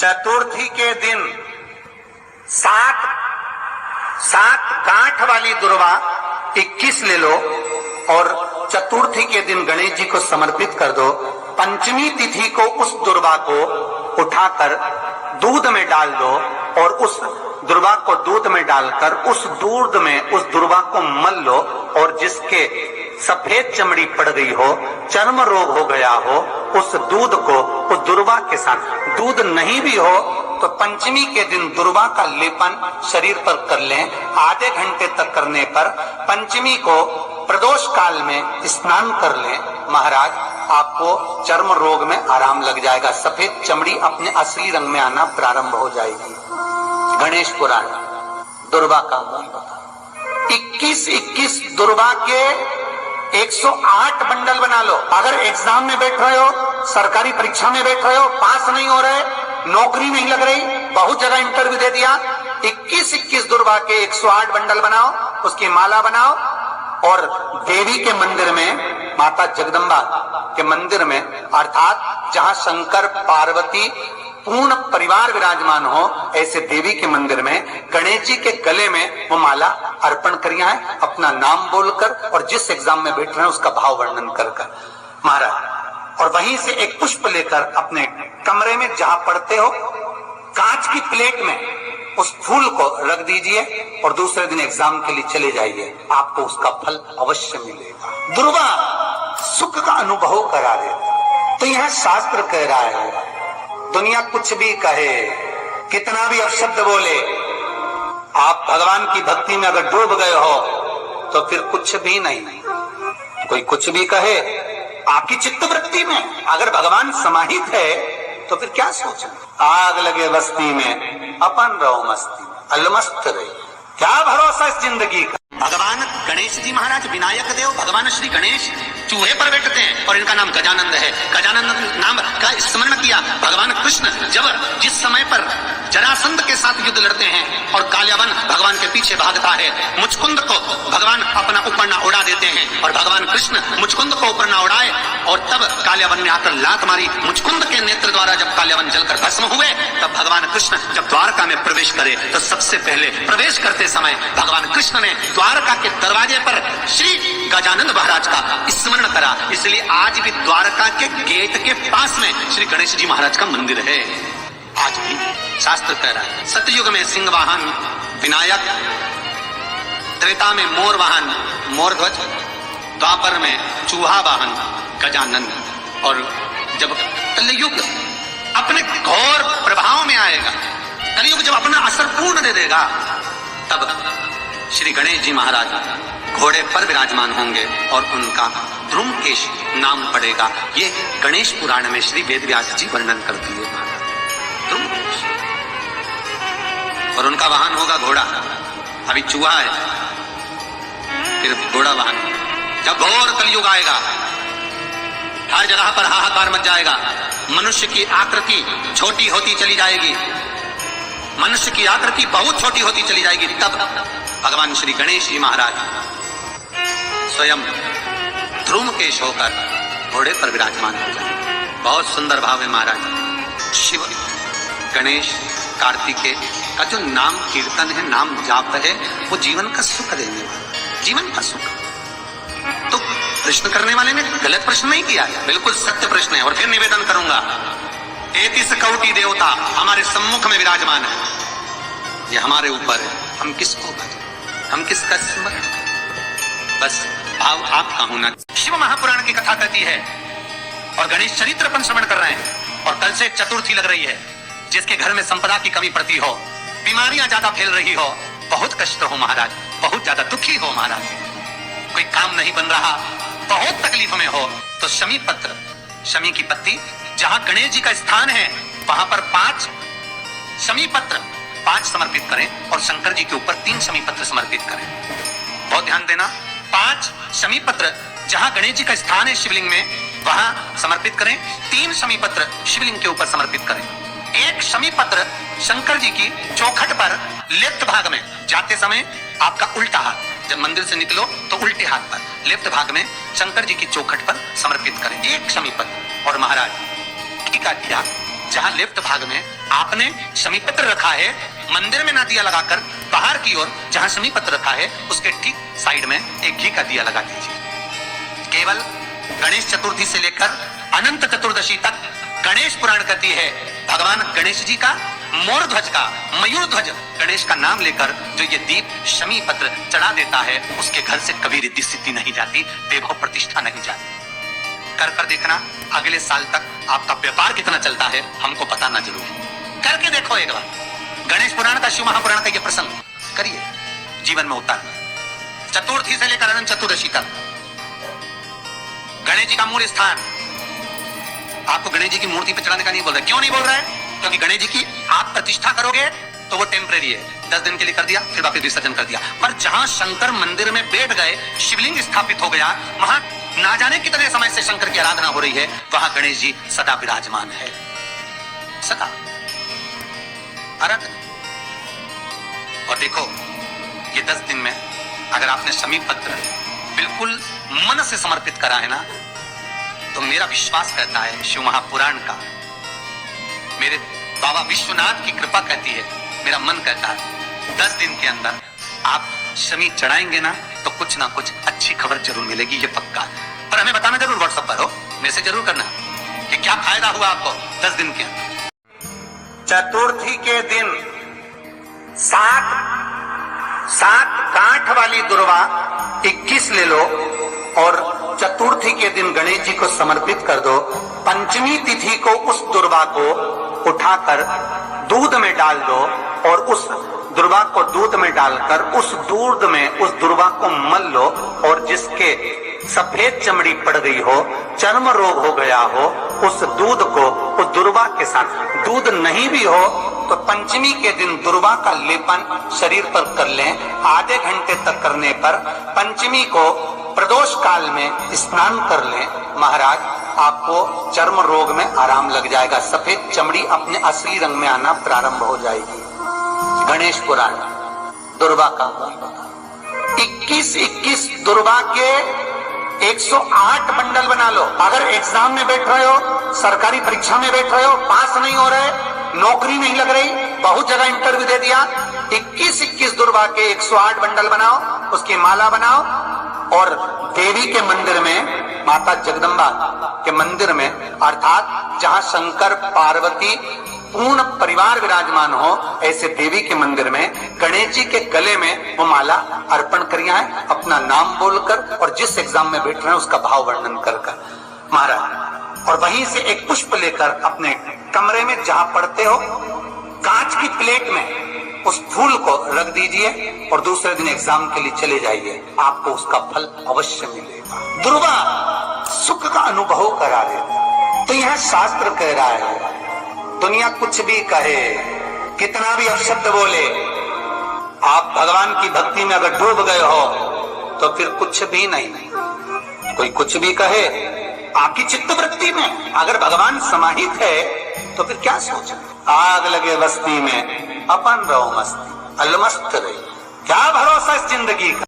चतुर्थी के दिन सात गांठ वाली दुर्वा 21 ले लो और चतुर्थी के दिन गणेश जी को समर्पित कर दो। पंचमी तिथि को उस दुर्वा को उठाकर दूध में डाल दो और उस दुर्वा को दूध में डालकर उस दूध में उस दुर्वा को मल लो और जिसके सफेद चमड़ी पड़ गई हो, चर्म रोग हो गया हो, उस दूध को उस दुर्वा के साथ, दूध नहीं भी हो तो पंचमी के दिन दुर्वा का लेपन शरीर पर कर लें। आधे घंटे तक करने पर पंचमी को प्रदोष काल में स्नान कर लें। महाराज, आपको चर्म रोग में आराम लग जाएगा, सफेद चमड़ी अपने असली रंग में आना प्रारंभ हो जाएगी। गणेश पुराण दुर्वा का मूल बता। 21 दुर्वा के 108 बंडल बना लो। अगर एग्जाम में बैठ रहे हो, सरकारी परीक्षा में बैठ रहे हो, पास नहीं हो रहे, नौकरी नहीं लग रही, बहुत जगह इंटरव्यू दे दिया, 21 दुर्वा के 108 बंडल बनाओ, उसकी माला बनाओ और देवी के मंदिर में, माता जगदम्बा के मंदिर में, अर्थात जहां शंकर पार्वती पूर्ण परिवार विराजमान हो, ऐसे देवी के मंदिर में गणेश जी के गले में वो माला अर्पण करिया है, अपना नाम बोलकर और जिस एग्जाम में बैठ रहे हैं उसका भाव वर्णन कर महाराज। और वहीं से एक पुष्प लेकर अपने कमरे में जहां पढ़ते हो, कांच की प्लेट में उस फूल को रख दीजिए और दूसरे दिन एग्जाम के लिए चले जाइए, आपको उसका फल अवश्य मिलेगा। दुर्वा सुख का अनुभव करा देता। तो यहां शास्त्र कह रहा है, दुनिया कुछ भी कहे, कितना भी अपशब्द बोले, आप भगवान की भक्ति में अगर डूब गए हो तो फिर कुछ भी नहीं। कोई कुछ भी कहे, आपकी चित्तवृत्ति में अगर भगवान समाहित है तो फिर क्या सोचें। आग लगे बस्ती में, अपन रहो मस्ती में, अलमस्त रहे, क्या भरोसा इस जिंदगी का। भगवान गणेश जी महाराज विनायक देव, भगवान श्री गणेश चूहे पर बैठते हैं और इनका नाम गजानंद है। गजानंद नाम का स्मरण किया भगवान कृष्ण जब जिस समय पर जरासंध के साथ युद्ध लड़ते हैं और काल्यावन भगवान के पीछे भागता है, मुचकुंद को भगवान अपना ऊपर ना उड़ा देते हैं और भगवान कृष्ण मुचकुंद को ऊपर ना उड़ाए और तब काल्यावन ने आकर लात मारी। मुचकुंद के नेत्र द्वारा जब काल्यावन जलकर भस्म हुए, तब भगवान कृष्ण जब द्वारका में प्रवेश करे तो सबसे पहले प्रवेश करते समय भगवान कृष्ण ने द्वारका के दरवाजे पर श्री गजानंद महाराज का स्मरण करा। इसलिए आज भी द्वारका के गेट के पास में श्री गणेश जी महाराज का मंदिर है। आज भी शास्त्र कह रहा है, सतयुग में सिंह वाहन विनायक, त्रेता में मोर वाहन मोरध्वज, द्वापर में चूहा वाहन गजानंद, और जब कलयुग अपने घोर प्रभाव में आएगा, कलयुग जब अपना असर पूर्ण दे देगा, तब श्री गणेश जी महाराज घोड़े पर विराजमान होंगे और उनका ध्रुमकेश नाम पड़ेगा। ये गणेश पुराण में श्री वेदव्यास जी वर्णन करती है महाराज, ध्रुमकेश। और उनका वाहन होगा घोड़ा। अभी चूहा है, फिर घोड़ा वाहन। जब घोर कलयुग आएगा, हर जगह पर हाहाकार मच जाएगा, मनुष्य की आकृति छोटी होती चली जाएगी, मनुष्य की आकृति बहुत छोटी होती चली जाएगी, तब भगवान श्री गणेश जी महाराज स्वयं ध्रुमकेश होकर घोड़े पर विराजमान हो जाए। बहुत सुंदर भाव है महाराज। शिव गणेश कार्तिकेय का जो नाम कीर्तन है, नाम जाप है, वो जीवन का सुख देने वाला, जीवन का सुख। तो प्रश्न करने वाले ने गलत प्रश्न नहीं किया है, बिल्कुल सत्य प्रश्न है। और फिर निवेदन करूंगा, 33 कौटि देवता हमारे सम्मुख में विराजमान है, ये हमारे ऊपर है, हम किसको भजें, हम किसका स्मरण, बस भाव आपका होना। शिव महापुराण की कथा कहती है और गणेश चरित्र पर श्रवण कर रहे हैं, और कल से चतुर्थी लग रही है। जिसके घर में संपदा की कमी पड़ती हो, बीमारियां ज्यादा फैल रही हो, बहुत कष्ट हो महाराज, बहुत ज्यादा दुखी हो महाराज, कोई काम नहीं बन रहा, बहुत तकलीफ में हो, तो शमी पत्र, शमी की पत्ती, जहां गणेश जी का स्थान है वहां पर 5 शमी पत्र 5 समर्पित करें और शंकर जी के ऊपर 3 शमी पत्र समर्पित करें। बहुत ध्यान देना, 5 शमी पत्र जहां गणेश जी का स्थान है शिवलिंग में, वहां समर्पित करें। 3 शमी पत्र शिवलिंग के ऊपर समर्पित करें। 1 शमी पत्र शंकर जी की चौखट पर लेफ्ट भाग में, जाते समय आपका उल्टा हाथ, जब मंदिर से निकलो तो उल्टे हाथ पर लेफ्ट भाग में शंकर जी की चौखट पर समर्पित करें 1 शमी पत्र। और महाराज टीका किया, जहां लेफ्ट भाग में आपने शमी पत्र रखा है, मंदिर में ना दिया लगाकर बाहर की ओर जहां शमी पत्र रखा है उसके ठीक साइड में एक घी का दिया लगा दीजिए। केवल गणेश चतुर्थी से लेकर अनंत चतुर्दशी तक गणेश पुराण कहती है भगवान गणेश जी का मोर ध्वज का मयूर ध्वज गणेश का नाम लेकर जो ये दीप शमी पत्र चढ़ा देता है उसके घर से कभी रिद्धि सिद्धि नहीं जाती, वैभव प्रतिष्ठा नहीं जाती। कर कर देखना अगले साल तक आपका व्यापार कितना चलता है हमको बताना जरूर। करके देखो एक बार, गणेश पुराण का शिव महापुराण का ये प्रसंग करिए, जीवन में उतारिए। चतुर्थी से लेकर अनंत चतुर्दशी तक गणेश जी का मूल स्थान, आपको गणेश जी की मूर्ति पे चढ़ाने का नहीं बोल रहा है। क्यों नहीं बोल रहा है? क्योंकि गणेश जी की आप प्रतिष्ठा करोगे तो वो टेम्परेरी है, 10 दिन के लिए कर दिया फिर वापस विसर्जन कर दिया। पर जहां शंकर मंदिर में बैठ गए, शिवलिंग स्थापित हो गया, वहां ना जाने कितने समय से शंकर की आराधना हो रही है, वहां गणेश जी सदा विराजमान है, सदा आराधना। और देखो ये 10 दिन में अगर आपने शमी पत्र बिल्कुल मन से समर्पित करा है ना, तो मेरा विश्वास कहता है शिव महापुराण का, मेरे बाबा विश्वनाथ की कृपा कहती है, मेरा मन कहता है 10 दिन के अंदर आप शमी चढ़ाएंगे ना तो कुछ ना कुछ अच्छी खबर जरूर मिलेगी, ये पक्का। पर हमें बताना जरूर, व्हाट्सएप पर हो, मैसेज जरूर करना कि क्या फायदा हुआ आपको 10 दिन के अंदर। चतुर्थी के दिन 7 गांठ वाली दुर्वा 21 ले लो और चतुर्थी के दिन गणेश जी को समर्पित कर दो। पंचमी तिथि को उस दुर्वा को उठाकर दूध में डाल दो और उस दुर्वा को दूध में डालकर उस दूध में उस दुर्वा को मल लो, और जिसके सफेद चमड़ी पड़ गई हो, चर्म रोग हो गया हो, उस दूध को उस दुर्वा के साथ, दूध नहीं भी हो तो पंचमी के दिन दुर्वा का लेपन शरीर पर कर लें। आधे घंटे तक करने पर पंचमी को प्रदोष काल में स्नान कर लें, महाराज आपको चर्म रोग में आराम लग जाएगा, सफेद चमड़ी अपने असली रंग में आना प्रारंभ हो जाएगी। गणेश पुराण दुर्वा का 21 दुर्वा के 108 बंडल बना लो। अगर एग्जाम में बैठ रहे हो, सरकारी परीक्षा में बैठ रहे हो, पास नहीं हो रहे, नौकरी नहीं लग रही, बहुत जगह इंटरव्यू दे दिया, 21 दुर्वा के 108 बंडल बनाओ, उसकी माला बनाओ और देवी के मंदिर में, माता जगदम्बा के मंदिर में, अर्थात जहां शंकर पार्वती पूर्ण परिवार विराजमान हो, ऐसे देवी के मंदिर में गणेश जी के गले में वो माला अर्पण करिए है, अपना नाम बोलकर और जिस एग्जाम में बैठ रहे हैं उसका भाव वर्णन कर महाराज, और वहीं से एक पुष्प लेकर अपने कमरे में जहां पढ़ते हो कांच की प्लेट में उस फूल को रख दीजिए और दूसरे दिन एग्जाम के लिए चले जाइए, आपको उसका फल अवश्य मिलेगा। दुर्वा सुख का अनुभव करा देता। तो यह शास्त्र कह रहा है, दुनिया कुछ भी कहे, कितना भी अपशब्द बोले, आप भगवान की भक्ति में अगर डूब गए हो तो फिर कुछ भी नहीं। कोई कुछ भी कहे, आपकी चित्तवृत्ति में अगर भगवान समाहित है तो फिर क्या सोच, आग लगे बस्ती में अपन रहो मस्ती, अलमस्त रही, क्या भरोसा इस जिंदगी का।